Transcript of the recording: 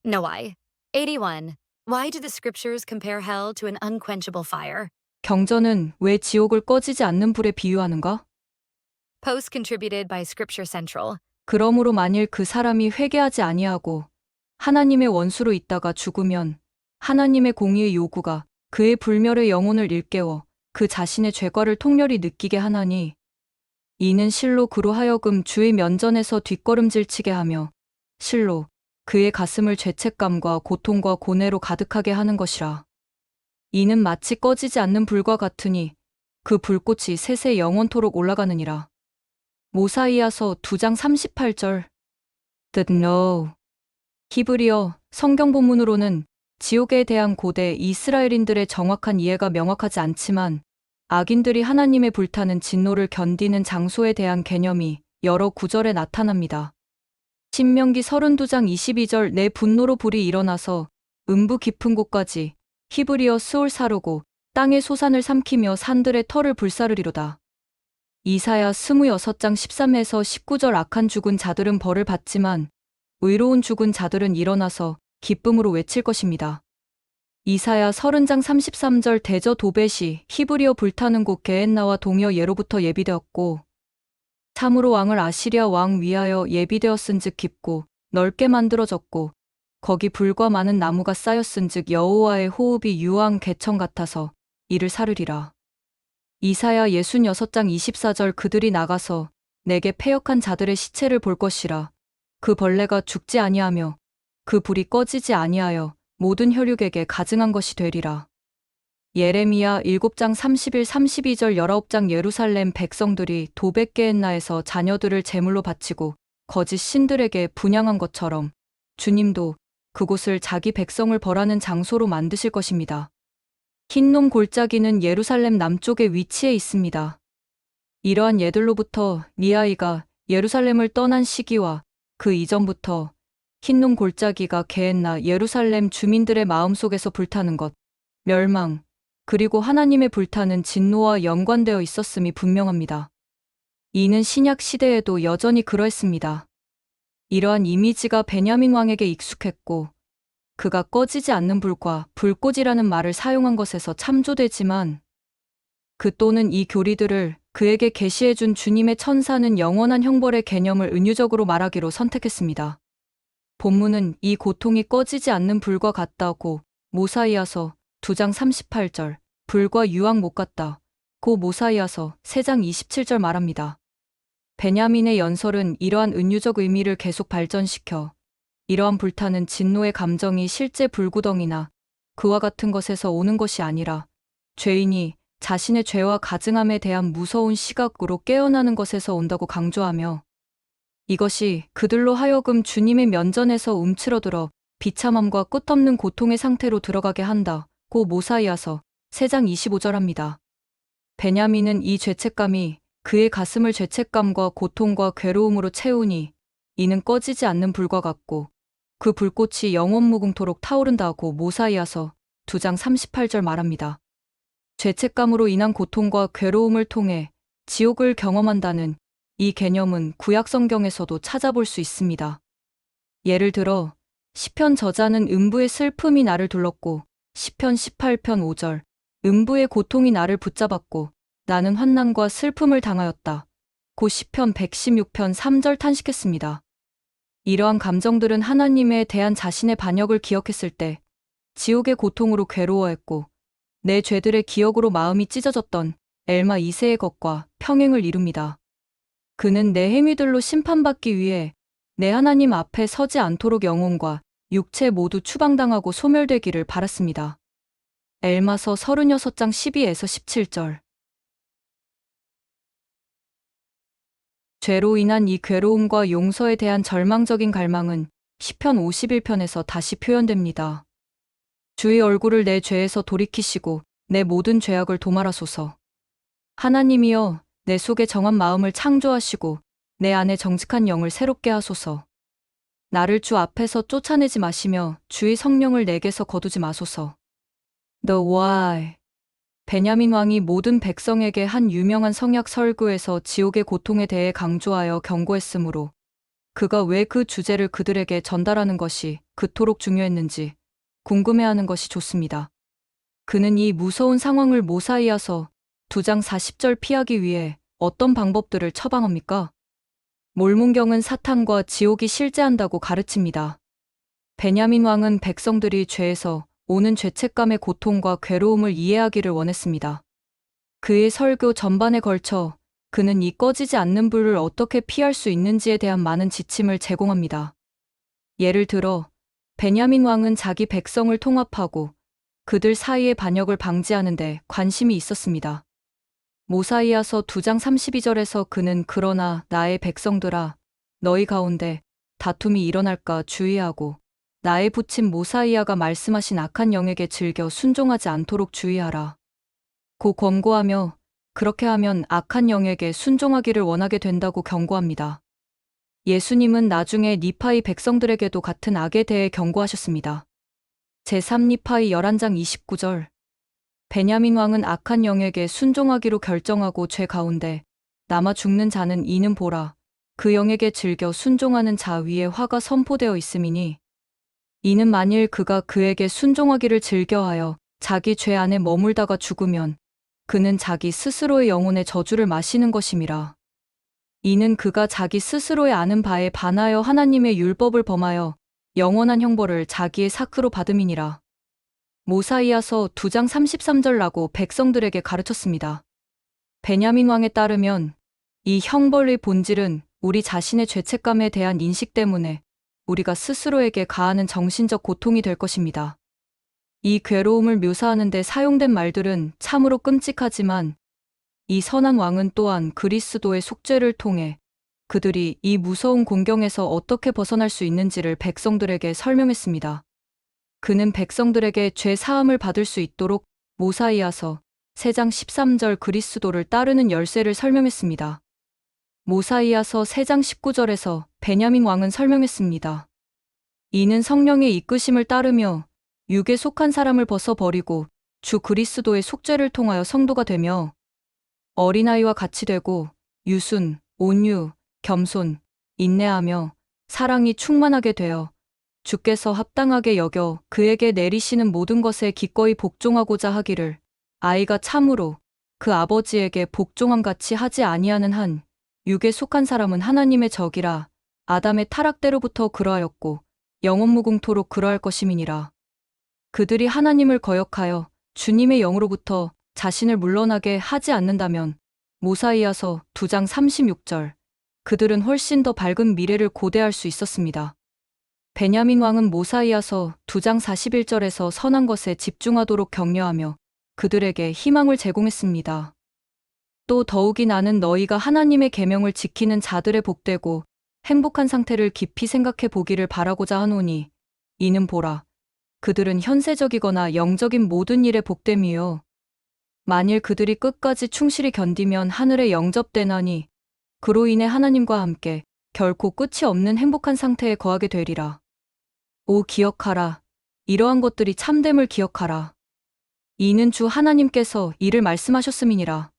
Noai. 81. Why do the scriptures compare hell to an unquenchable fire? 경전은 왜 지옥을 꺼지지 않는 불에 비유하는가? Post contributed by Scripture Central. 그러므로 만일 그 사람이 회개하지 아니하고 하나님의 원수로 있다가 죽으면 하나님의 공의의 요구가 그의 불멸의 영혼을 일깨워 그 자신의 죄과를 통렬히 느끼게 하나니 이는 실로 그로 하여금 주의 면전에서 뒷걸음질치게 하며 실로 그의 가슴을 죄책감과 고통과 고뇌로 가득하게 하는 것이라. 이는 마치 꺼지지 않는 불과 같으니 그 불꽃이 세세 영원토록 올라가느니라. 모사이아서 2장 38절. The no. 히브리어 성경 본문으로는 지옥에 대한 고대 이스라엘인들의 정확한 이해가 명확하지 않지만 악인들이 하나님의 불타는 진노를 견디는 장소에 대한 개념이 여러 구절에 나타납니다. 신명기 32장 22절 내 분노로 불이 일어나서 음부 깊은 곳까지 히브리어 스올 사르고 땅의 소산을 삼키며 산들의 털을 불사르리로다. 이사야 26장 13에서 19절 악한 죽은 자들은 벌을 받지만 의로운 죽은 자들은 일어나서 기쁨으로 외칠 것입니다. 이사야 30장 33절 대저 도벳이 히브리어 불타는 곳 게엔나와 동여 예로부터 예비되었고 참으로 왕을 아시리아 왕 위하여 예비되었은즉 깊고 넓게 만들어졌고 거기 불과 많은 나무가 쌓였은즉 여호와의 호흡이 유황 개천 같아서 이를 사르리라. 이사야 66장 24절 그들이 나가서 내게 패역한 자들의 시체를 볼 것이라. 그 벌레가 죽지 아니하며 그 불이 꺼지지 아니하여 모든 혈육에게 가증한 것이 되리라. 예레미야 7장 31, 32절 19장 예루살렘 백성들이 도벳게엔나에서 자녀들을 제물로 바치고 거짓 신들에게 분향한 것처럼 주님도 그곳을 자기 백성을 벌하는 장소로 만드실 것입니다. 흰놈 골짜기는 예루살렘 남쪽에 위치해 있습니다. 이러한 예들로부터 미아이가 예루살렘을 떠난 시기와 그 이전부터 흰놈 골짜기가 게엔나 예루살렘 주민들의 마음속에서 불타는 것, 멸망, 그리고 하나님의 불타는 진노와 연관되어 있었음이 분명합니다. 이는 신약 시대에도 여전히 그러했습니다. 이러한 이미지가 베냐민 왕에게 익숙했고 그가 꺼지지 않는 불과 불꽃이라는 말을 사용한 것에서 참조되지만 그 또는 이 교리들을 그에게 계시해준 주님의 천사는 영원한 형벌의 개념을 은유적으로 말하기로 선택했습니다. 본문은 이 고통이 꺼지지 않는 불과 같다고 모사이아서 2장 38절, 불과 유황 못 같다 고 모사이아서 3장 27절 말합니다. 베냐민의 연설은 이러한 은유적 의미를 계속 발전시켜 이러한 불타는 진노의 감정이 실제 불구덩이나 그와 같은 것에서 오는 것이 아니라 죄인이 자신의 죄와 가증함에 대한 무서운 시각으로 깨어나는 것에서 온다고 강조하며 이것이 그들로 하여금 주님의 면전에서 움츠러들어 비참함과 끝없는 고통의 상태로 들어가게 한다고 모사이아서 3장 25절 합니다. 베냐민은 이 죄책감이 그의 가슴을 죄책감과 고통과 괴로움으로 채우니 이는 꺼지지 않는 불과 같고 그 불꽃이 영원무궁토록 타오른다고 모사이아서 2장 38절 말합니다. 죄책감으로 인한 고통과 괴로움을 통해 지옥을 경험한다는 이 개념은 구약 성경에서도 찾아볼 수 있습니다. 예를 들어 시편 저자는 음부의 슬픔이 나를 둘렀고 시편 18편 5절 음부의 고통이 나를 붙잡았고 나는 환난과 슬픔을 당하였다. 고 시편 116편 3절 탄식했습니다. 이러한 감정들은 하나님에 대한 자신의 반역을 기억했을 때 지옥의 고통으로 괴로워했고 내 죄들의 기억으로 마음이 찢어졌던 엘마 2세의 것과 평행을 이룹니다. 그는 내 행위들로 심판받기 위해 내 하나님 앞에 서지 않도록 영혼과 육체 모두 추방당하고 소멸되기를 바랐습니다. 엘마서 36장 12에서 17절. 죄로 인한 이 괴로움과 용서에 대한 절망적인 갈망은 시편 51편에서 다시 표현됩니다. 주의 얼굴을 내 죄에서 돌이키시고 내 모든 죄악을 도말하소서. 하나님이여 내 속에 정한 마음을 창조하시고 내 안에 정직한 영을 새롭게 하소서. 나를 주 앞에서 쫓아내지 마시며 주의 성령을 내게서 거두지 마소서. The why. 베냐민 왕이 모든 백성에게 한 유명한 성약 설교에서 지옥의 고통에 대해 강조하여 경고했으므로 그가 왜 그 주제를 그들에게 전달하는 것이 그토록 중요했는지 궁금해하는 것이 좋습니다. 그는 이 무서운 상황을 모사이아서 2장 40절 피하기 위해 어떤 방법들을 처방합니까? 몰문경은 사탄과 지옥이 실제한다고 가르칩니다. 베냐민 왕은 백성들이 죄에서 오는 죄책감의 고통과 괴로움을 이해하기를 원했습니다. 그의 설교 전반에 걸쳐 그는 이 꺼지지 않는 불을 어떻게 피할 수 있는지에 대한 많은 지침을 제공합니다. 예를 들어, 베냐민 왕은 자기 백성을 통합하고 그들 사이의 반역을 방지하는 데 관심이 있었습니다. 모사이아서 2장 32절에서 그는 그러나 나의 백성들아, 너희 가운데 다툼이 일어날까 주의하고 나의 부친 모사이아가 말씀하신 악한 영에게 즐겨 순종하지 않도록 주의하라. 고 권고하며 그렇게 하면 악한 영에게 순종하기를 원하게 된다고 경고합니다. 예수님은 나중에 니파이 백성들에게도 같은 악에 대해 경고하셨습니다. 제3니파이 11장 29절. 베냐민 왕은 악한 영에게 순종하기로 결정하고 죄 가운데 남아 죽는 자는 이는 보라. 그 영에게 즐겨 순종하는 자 위에 화가 선포되어 있음이니 이는 만일 그가 그에게 순종하기를 즐겨하여 자기 죄 안에 머물다가 죽으면 그는 자기 스스로의 영혼의 저주를 마시는 것임이라. 이는 그가 자기 스스로의 아는 바에 반하여 하나님의 율법을 범하여 영원한 형벌을 자기의 사크로 받음이니라. 모사이아서 2장 33절라고 백성들에게 가르쳤습니다. 베냐민 왕에 따르면 이 형벌의 본질은 우리 자신의 죄책감에 대한 인식 때문에 우리가 스스로에게 가하는 정신적 고통이 될 것입니다. 이 괴로움을 묘사하는 데 사용된 말들은 참으로 끔찍하지만 이 선한 왕은 또한 그리스도의 속죄를 통해 그들이 이 무서운 공경에서 어떻게 벗어날 수 있는지를 백성들에게 설명했습니다. 그는 백성들에게 죄 사함을 받을 수 있도록 모사이아서 3장 13절 그리스도를 따르는 열쇠를 설명했습니다. 모사이아서 3장 19절에서 베냐민 왕은 설명했습니다. 이는 성령의 이끄심을 따르며 육에 속한 사람을 벗어버리고 주 그리스도의 속죄를 통하여 성도가 되며 어린아이와 같이 되고 유순, 온유, 겸손, 인내하며 사랑이 충만하게 되어 주께서 합당하게 여겨 그에게 내리시는 모든 것에 기꺼이 복종하고자 하기를 아이가 참으로 그 아버지에게 복종함같이 하지 아니하는 한 육에 속한 사람은 하나님의 적이라. 아담의 타락대로부터 그러하였고 영원무궁토록 그러할 것임이니라. 그들이 하나님을 거역하여 주님의 영으로부터 자신을 물러나게 하지 않는다면 모사이아서 2장 36절 그들은 훨씬 더 밝은 미래를 고대할 수 있었습니다. 베냐민 왕은 모사이아서 2장 41절에서 선한 것에 집중하도록 격려하며 그들에게 희망을 제공했습니다. 또 더욱이 나는 너희가 하나님의 계명을 지키는 자들의 복되고 행복한 상태를 깊이 생각해 보기를 바라고자 하노니 이는 보라. 그들은 현세적이거나 영적인 모든 일에 복됨이요. 만일 그들이 끝까지 충실히 견디면 하늘에 영접되나니 그로 인해 하나님과 함께 결코 끝이 없는 행복한 상태에 거하게 되리라. 오 기억하라. 이러한 것들이 참됨을 기억하라. 이는 주 하나님께서 이를 말씀하셨음이니라.